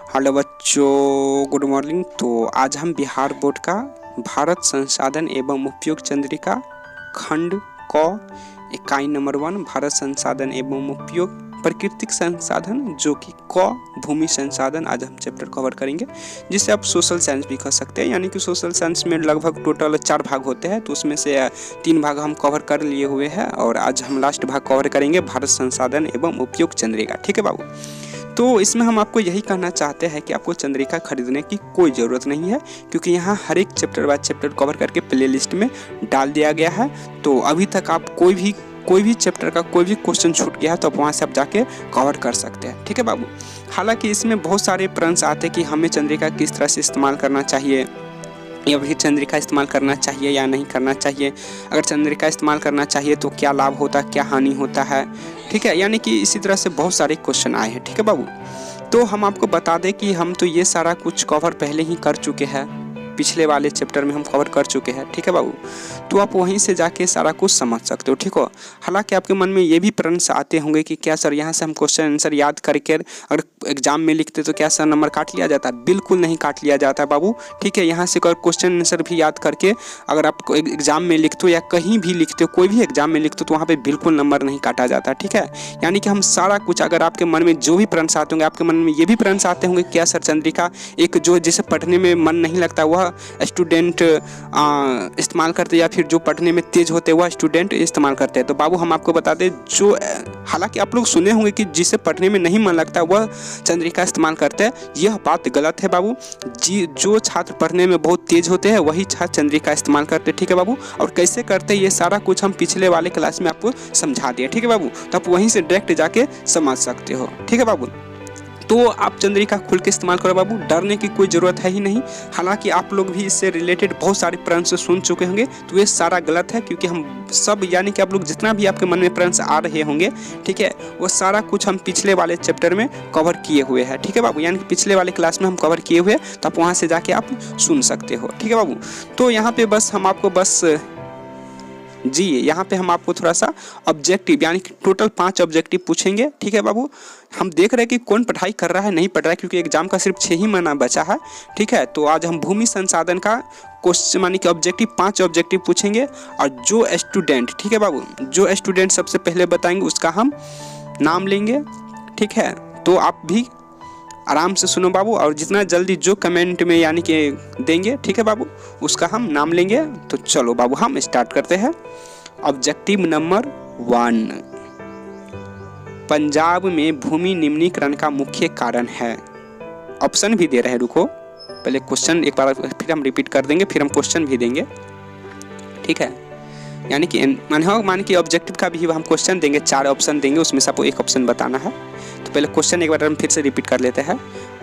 Hello बच्चों, good morning. तो आज हम बिहार बोर्ड का भारत संसाधन एवं उपयोग चंद्रिका खंड क इकाई नंबर 1 भारत संसाधन एवं उपयोग प्राकृतिक संसाधन जो कि क भूमि संसाधन आज हम चैप्टर कवर करेंगे, जिसे आप सोशल साइंस भी कह सकते हैं। यानी कि सोशल साइंस में लगभग टोटल 4 भाग होते हैं, तो उसमें से 3 भाग हम कवर कर लिए हुए हैं और आज हम लास्ट भाग कवर करेंगे भारत संसाधन एवं उपयोग चंद्रिका। ठीक है बाबू। तो इसमें हम आपको यही कहना चाहते हैं कि आपको चंद्रिका खरीदने की कोई ज़रूरत नहीं है, क्योंकि यहाँ हर एक चैप्टर बाय चैप्टर कवर करके प्ले लिस्ट में डाल दिया गया है। तो अभी तक आप कोई भी चैप्टर का कोई भी क्वेश्चन छूट गया है तो आप वहाँ से आप जाके कवर कर सकते हैं। ठीक है बाबू। हालांकि इसमें बहुत सारे प्रश्न आते हैं कि हमें चंद्रिका किस तरह से इस्तेमाल करना चाहिए, या फिर चंद्रिका इस्तेमाल करना चाहिए या नहीं करना चाहिए। अगर चंद्रिका इस्तेमाल करना चाहिए तो क्या लाभ होता है, क्या हानि होता है। ठीक है, यानी कि इसी तरह से बहुत सारे क्वेश्चन आए हैं। ठीक है बाबू। तो हम आपको बता दें कि हम तो ये सारा कुछ कवर पहले ही कर चुके हैं, पिछले वाले चैप्टर में हम कवर कर चुके हैं। ठीक है बाबू। तो आप वहीं से जाके सारा कुछ समझ सकते हो। ठीक हो। हालांकि आपके मन में ये भी प्रश्न आते होंगे कि क्या सर यहाँ से हम क्वेश्चन आंसर याद करके अगर एग्जाम में लिखते तो क्या सर नंबर काट लिया जाता है? बिल्कुल नहीं काट लिया जाता है बाबू। ठीक है, यहाँ से अगर क्वेश्चन आंसर भी याद करके अगर आप एग्जाम में लिखते हो या कहीं भी लिखते हो, कोई भी एग्जाम में लिखते हो, तो वहाँ पर बिल्कुल नंबर नहीं काटा जाता। ठीक है, यानी कि हम सारा कुछ, अगर आपके मन में जो भी प्रश्न आते होंगे, आपके मन में ये भी प्रश्न आते होंगे क्या सर चंद्रिका एक जो जिसे पढ़ने में मन नहीं लगता वह स्टूडेंट इस्तेमाल करते, या फिर जो पढ़ने में तेज होते हैं वह स्टूडेंट इस्तेमाल करते हैं। तो बाबू हम आपको बता दें, जो हालांकि आप लोग सुने होंगे कि जिसे पढ़ने में नहीं मन लगता वह चंद्रिका इस्तेमाल करते हैं, यह बात गलत है बाबू। जो छात्र पढ़ने में बहुत तेज होते हैं वही छात्र चंद्रिका इस्तेमाल करते हैं। ठीक है बाबू। और कैसे करते हैं ये सारा कुछ हम पिछले वाले क्लास में आपको समझा दिए। ठीक है बाबू। तो आप वहीं से डायरेक्ट जाके समझ सकते हो। ठीक है बाबू। तो आप चंद्रिका खुल के इस्तेमाल करो बाबू, डरने की कोई ज़रूरत है ही नहीं। हालांकि आप लोग भी इससे रिलेटेड बहुत सारे प्रश्न सुन चुके होंगे, तो ये सारा गलत है, क्योंकि हम सब, यानी कि आप लोग जितना भी आपके मन में प्रश्न आ रहे होंगे, ठीक है, वो सारा कुछ हम पिछले वाले चैप्टर में कवर किए हुए हैं। ठीक है बाबू, यानी कि पिछले वाले क्लास में हम कवर किए हुए, तो आप वहाँ से जाके आप सुन सकते हो। ठीक है बाबू। तो यहाँ पे बस हम आपको यहाँ पे हम आपको थोड़ा सा ऑब्जेक्टिव, यानी कि टोटल 5 ऑब्जेक्टिव पूछेंगे। ठीक है बाबू। हम देख रहे हैं कि कौन पढ़ाई कर रहा है, नहीं पढ़ रहा है, क्योंकि एग्जाम का सिर्फ 6 ही महीना बचा है। ठीक है, तो आज हम भूमि संसाधन का क्वेश्चन, यानी कि ऑब्जेक्टिव 5 ऑब्जेक्टिव पूछेंगे। और जो स्टूडेंट, ठीक है बाबू, जो स्टूडेंट सबसे पहले बताएंगे उसका हम नाम लेंगे। ठीक है, तो आप भी आराम से सुनो बाबू, और जितना जल्दी जो कमेंट में यानी कि देंगे, ठीक है बाबू, उसका हम नाम लेंगे। तो चलो बाबू हम स्टार्ट करते हैं। ऑब्जेक्टिव नंबर 1, पंजाब में भूमि निम्नीकरण का मुख्य कारण है। ऑप्शन भी दे रहे हैं, रुको पहले क्वेश्चन एक बार फिर हम रिपीट कर देंगे, फिर हम क्वेश्चन भी देंगे। ठीक है, यानी कि मान के ऑब्जेक्टिव का भी हम क्वेश्चन देंगे, 4 ऑप्शन देंगे, उसमें से आपको एक ऑप्शन बताना है। तो पहले क्वेश्चन एक बार हम फिर से रिपीट कर लेते हैं।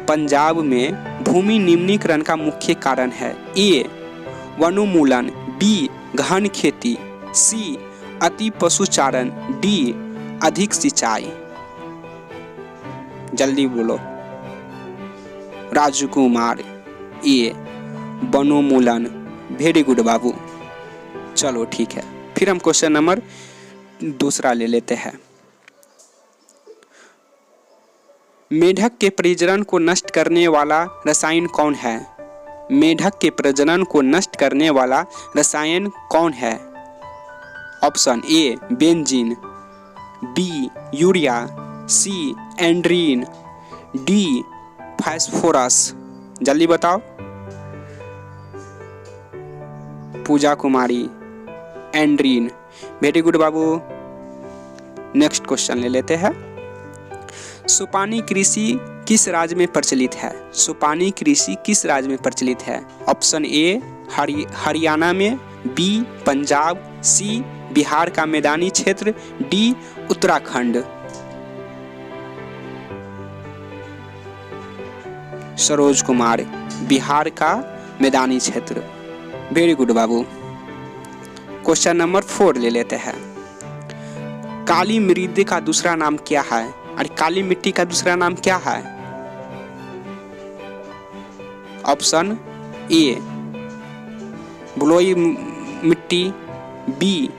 पंजाब में भूमि निम्नीकरण का मुख्य कारण है। ए वनोन्मूलन, बी गहन खेती, सी अति पशुचारण, डी अधिक सिंचाई। जल्दी बोलो। राजकुमार, ए वनोन्मूलन। वेरी गुड बाबू। चलो ठीक है, फिर हम क्वेश्चन नंबर 2 ले लेते हैं। मेढक के प्रजनन को नष्ट करने वाला रसायन कौन है? मेढक के प्रजनन को नष्ट करने वाला रसायन कौन है? Option A benzene, B urea, C endrin, D phosphorus. जल्दी बताओ। Puja Kumari, endrin. Very good बाबू। नेक्स्ट क्वेश्चन ले लेते हैं। सुपानी कृषि किस राज्य में प्रचलित है? सुपानी कृषि किस राज्य में प्रचलित है? ऑप्शन ए हरियाणा में, बी पंजाब, सी बिहार का मैदानी क्षेत्र, डी उत्तराखंड। सरोज कुमार, बिहार का मैदानी क्षेत्र। वेरी गुड बाबू। क्वेश्चन नंबर 4 ले लेते हैं। काली मृदा का दूसरा नाम क्या है? और काली मिट्टी का दूसरा नाम क्या है? ऑप्शन ए बलुई मिट्टी, बी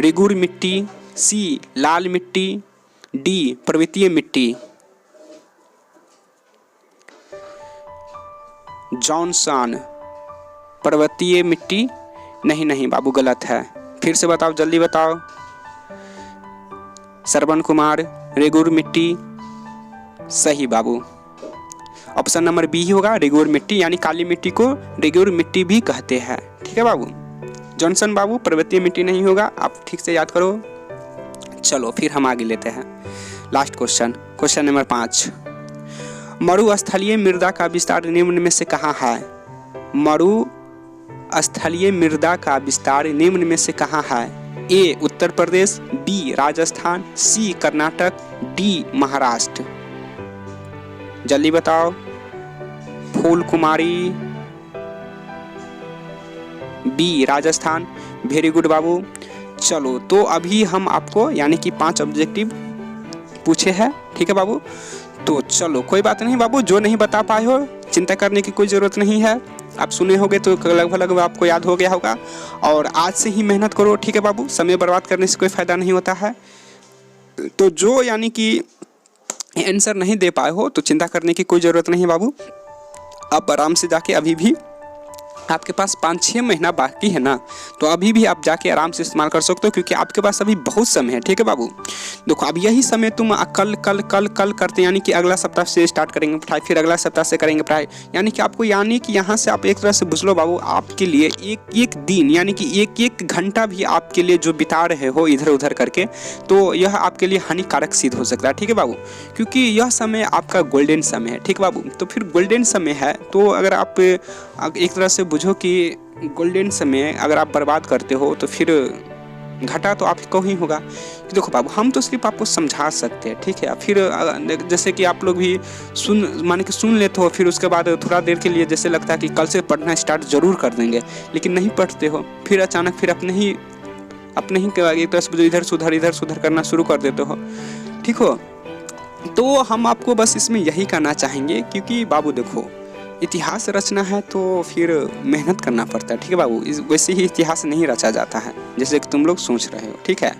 रेगुर मिट्टी, सी लाल मिट्टी, डी पर्वतीय मिट्टी। जॉनसन। पर्वतीय मिट्टी नहीं, नहीं बाबू गलत है। फिर से बताओ, जल्दी बताओ। श्रवण कुमार, रेगुर मिट्टी सही बाबू। ऑप्शन नंबर बी होगा रेगुर मिट्टी, यानी काली मिट्टी को रेगुर मिट्टी भी कहते हैं। ठीक है बाबू। जॉनसन बाबू पर्वतीय मिट्टी नहीं होगा, आप ठीक से याद करो। चलो फिर हम आगे लेते हैं लास्ट क्वेश्चन, क्वेश्चन नंबर 5। मरुस्थलीय मृदा का विस्तार निम्न में से कहाँ है? मरुस्थलीय मृदा का विस्तार निम्न में से कहाँ है? ए उत्तर प्रदेश, बी राजस्थान, सी कर्नाटक, डी महाराष्ट्र। जल्दी बताओ। फूल कुमारी, बी राजस्थान। वेरी गुड बाबू। चलो तो अभी हम आपको यानी कि 5 ऑब्जेक्टिव पूछे हैं। ठीक है बाबू। तो चलो कोई बात नहीं बाबू, जो नहीं बता पाए हो चिंता करने की कोई ज़रूरत नहीं है। आप सुने होंगे तो लगभग आपको याद हो गया होगा। और आज से ही मेहनत करो। ठीक है बाबू, समय बर्बाद करने से कोई फ़ायदा नहीं होता है। तो जो यानी कि आंसर नहीं दे पाए हो तो चिंता करने की कोई ज़रूरत नहीं है बाबू। आप आराम से जाके, अभी भी आपके पास 5-6 महीना बाकी है ना, तो अभी भी आप जाके आराम से इस्तेमाल कर सकते हो, क्योंकि आपके पास अभी बहुत समय है। ठीक है बाबू। देखो अब यही समय तुम कल कल कल कल करते, यानी कि अगला सप्ताह से स्टार्ट करेंगे पढ़ाई, फिर अगला सप्ताह से करेंगे पढ़ाई, यानी कि आपको, यानी कि यहाँ से आप एक तरह से बुझ लो बाबू, आपके लिए एक एक दिन यानी कि एक एक घंटा भी आपके लिए जो बिता रहे हो इधर उधर करके, तो यह आपके लिए हानिकारक सिद्ध हो सकता है। ठीक है बाबू, क्योंकि यह समय आपका गोल्डन समय है। ठीक है बाबू। तो फिर गोल्डन समय है, तो अगर आप एक तरह से बुझो कि गोल्डन समय अगर आप बर्बाद करते हो तो फिर घाटा तो आपको ही होगा। देखो बाबू, हम तो सिर्फ आपको समझा सकते हैं। ठीक है। फिर जैसे कि आप लोग भी सुन लेते हो, फिर उसके बाद थोड़ा देर के लिए जैसे लगता है कि कल से पढ़ना स्टार्ट जरूर कर देंगे, लेकिन नहीं पढ़ते हो, फिर अचानक फिर अपने ही एक तरह से इधर सुधर करना शुरू कर देते हो। ठीक हो। तो हम आपको बस इसमें यही कहना चाहेंगे, क्योंकि बाबू देखो, इतिहास रचना है तो फिर मेहनत करना पड़ता है। ठीक है बाबू। वैसे ही इतिहास नहीं रचा जाता है जैसे कि तुम लोग सोच रहे हो। ठीक है।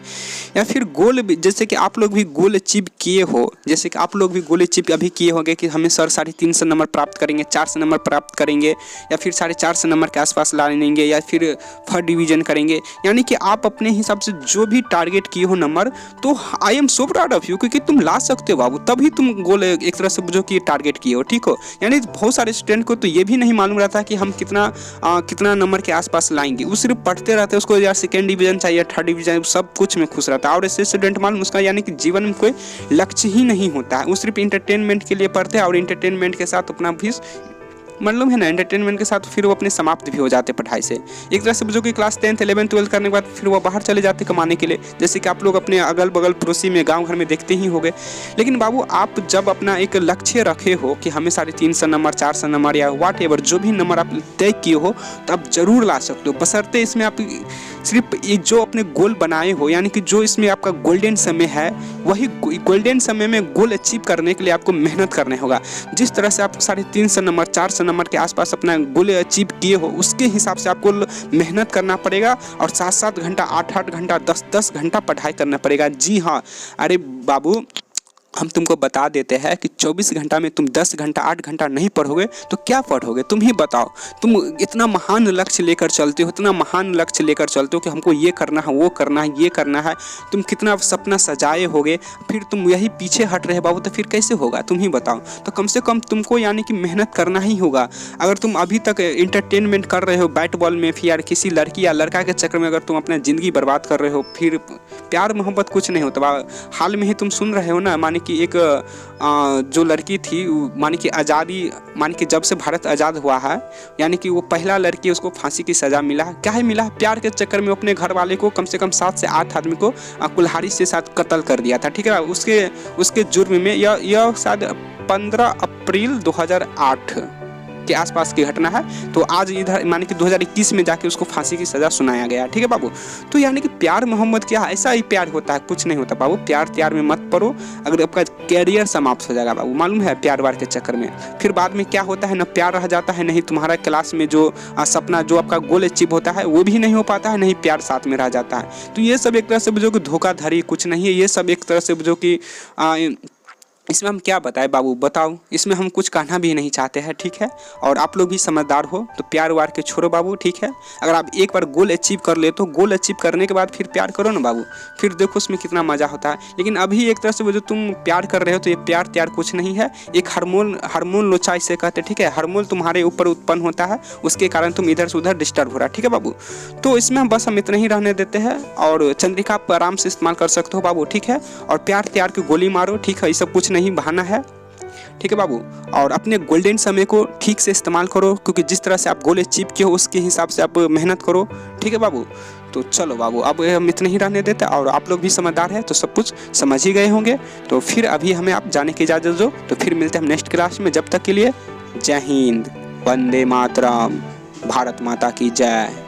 या फिर गोल, जैसे कि आप लोग भी गोल अचीव किए हो, जैसे कि आप लोग भी गोल अचीव अभी किए होंगे कि हमें सर 350 नंबर प्राप्त करेंगे, 400 नंबर प्राप्त करेंगे, या फिर 450 नंबर के आसपास ला लेंगे, या फिर फर्स्ट डिवीजन करेंगे, यानी कि आप अपने हिसाब से जो भी टारगेट किए हो नंबर, तो I am so proud of you, क्योंकि तुम ला सकते हो बाबू, तभी तुम गोल एक तरह से बुझो कि टारगेट किए हो। ठीक हो। यानी बहुत सारे स्टूडेंट को तो ये भी नहीं मालूम रहता कि हम कितना नंबर के आसपास लाएंगे, वो सिर्फ पढ़ते रहते हैं, उसको यार सेकेंड डिवीजन चाहिए, थर्ड डिवीजन, सब कुछ में खुश रहता है। और ऐसे स्टूडेंट मालूम, उसका यानी कि जीवन में कोई लक्ष्य ही नहीं होता है, वो सिर्फ इंटरटेनमेंट के लिए पढ़ते हैं, और इंटरटेनमेंट के साथ अपना भी मालूम है ना, एंटरटेनमेंट के साथ फिर वो अपने समाप्त भी हो जाते पढ़ाई से। एक तरह से जो कि क्लास 10th 11th 12th करने के बाद फिर वो बाहर चले जाते कमाने के लिए, जैसे कि आप लोग अपने अगल बगल पड़ोसी में, गांव घर में देखते ही होंगे। लेकिन बाबू, आप जब अपना एक लक्ष्य रखे हो कि हमें 350 नंबर, 400 नंबर, या वाट एवर जो भी नंबर आप तय किए हो, तो आप जरूर ला सकते हो, बशर्ते इसमें आप सिर्फ जो अपने गोल बनाए हो, यानी कि जो इसमें आपका गोल्डन समय है, वही गोल्डन समय में गोल अचीव करने के लिए आपको मेहनत करना होगा। जिस तरह से आप 350 नंबर, 400 नंबर के आसपास अपना गोल अचीव किए हो, उसके हिसाब से आपको मेहनत करना पड़ेगा, और 7-7 घंटा, 8-8 घंटा, 10-10 घंटा पढ़ाई करना पड़ेगा। जी हाँ। अरे बाबू, हम तुमको बता देते हैं कि 24 घंटा में तुम 10 घंटा 8 घंटा नहीं पढ़ोगे तो क्या पढ़ोगे? तुम ही बताओ। तुम इतना महान लक्ष्य लेकर चलते हो, इतना महान लक्ष्य लेकर चलते हो कि हमको ये करना है, वो करना है, ये करना है, तुम कितना सपना सजाए होगे, फिर तुम यही पीछे हट रहे बाबू, तो फिर कैसे होगा? तुम ही बताओ। तो कम से कम तुमको यानी कि मेहनत करना ही होगा। अगर तुम अभी तक इंटरटेनमेंट कर रहे हो बैट बॉल में, फिर यार किसी लड़की या लड़का के चक्कर में अगर तुम अपना ज़िंदगी बर्बाद कर रहे हो, फिर प्यार मोहब्बत कुछ नहीं होता। हाल में ही तुम सुन रहे हो ना, माने कि एक जो लड़की थी, माने कि आज़ादी, माने कि जब से भारत आज़ाद हुआ है, यानी कि वो पहला लड़की, उसको फांसी की सज़ा मिला। क्या है मिला? प्यार के चक्कर में अपने घर वाले को, कम से कम 7 से 8 आदमी को कुल्हाड़ी से साथ कत्ल कर दिया था। ठीक है। उसके जुर्म में यह शायद 15 अप्रैल 2008 के आसपास की घटना है। तो आज इधर माने कि 2021 में जाके उसको फांसी की सज़ा सुनाया गया। ठीक है बाबू। तो यानी कि प्यार मोहब्बत क्या ऐसा ही प्यार होता है, कुछ नहीं होता बाबू। प्यार में मत पड़ो, अगर आपका कैरियर समाप्त हो जाएगा बाबू, मालूम है, प्यार वार के चक्कर में। फिर बाद में क्या होता है ना, प्यार रह जाता है, नहीं तुम्हारा क्लास में जो सपना, जो आपका गोल अचीव होता है, वो भी नहीं हो पाता है, नहीं प्यार साथ में रह जाता है। तो ये सब एक तरह से बुझो कि धोखाधड़ी कुछ नहीं है, ये सब एक तरह से बुझो कि इसमें हम क्या बताएं बाबू, बताओ। इसमें हम कुछ कहना भी नहीं चाहते हैं, ठीक है। और आप लोग भी समझदार हो तो प्यार वार के छोड़ो बाबू, ठीक है। अगर आप एक बार गोल अचीव कर ले तो गोल अचीव करने के बाद फिर प्यार करो ना बाबू, फिर देखो उसमें कितना मज़ा होता है। लेकिन अभी एक तरह से वो जो तुम प्यार कर रहे हो तो ये प्यार त्यार कुछ नहीं है, एक हार्मोन लोचा इसे कहते हैं, ठीक है। हार्मोन तुम्हारे ऊपर उत्पन्न होता है, उसके कारण तुम इधर से उधर डिस्टर्ब हो रहा है, ठीक है बाबू। तो इसमें हम बस इतना ही रहने देते हैं, और चंद्रिका आप आराम से इस्तेमाल कर सकते हो बाबू, ठीक है। और प्यार त्यार की गोली मारो, ठीक है, ये सब कुछ नहीं बहाना है, ठीक है बाबू। और अपने गोल्डन समय को ठीक से इस्तेमाल करो, क्योंकि जिस तरह से आप गोल अचीव किए हो उसके हिसाब से आप मेहनत करो, ठीक है बाबू। तो चलो बाबू, अब हम इतने ही रहने देते हैं, और आप लोग भी समझदार हैं तो सब कुछ समझ ही गए होंगे। तो फिर अभी हमें आप जाने की इजाज़त दो, तो फिर मिलते हैं हम नेक्स्ट क्लास में। जब तक के लिए जय हिंद, वंदे मातरम, भारत माता की जय।